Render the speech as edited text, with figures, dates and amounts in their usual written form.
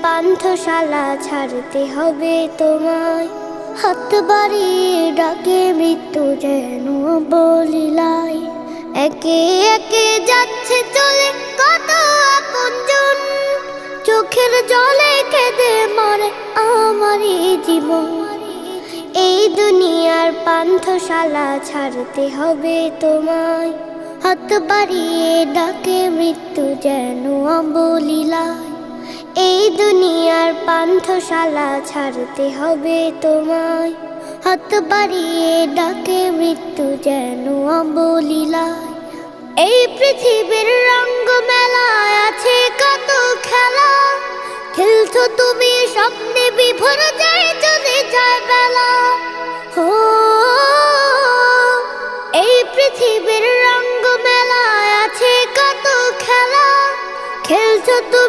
পান্থশালা ছাড়তে হবে তোমায়। হাত বাড়িয়ে ডাকে মৃত্যু যেন বলিলাই। একে একে যাচ্ছে চলে কত আপনজন, চোখের জলে কেঁদে মরে আমারই জীবন। এই দুনিয়ার পান্থশালা ছাড়তে হবে তোমায়। হাত বাড়িয়ে ডাকে মৃত্যু যেন বলিলাই। এই দুনিয়ার পান্থশালা ছাড়তে হবে তোমায়। হাত বাড়িয়ে ডাকে মৃত্যু যেন বলিলাই। এই পৃথিবীর রঙ্গ মেলায় আছে কত খেলা, খেলছো তুমি স্বপ্নে বিভোর, যায় চলে যায় বেলা। এই পৃথিবীর রঙ্গ মেলায় আছে কত খেলা, খেলছো তুমি।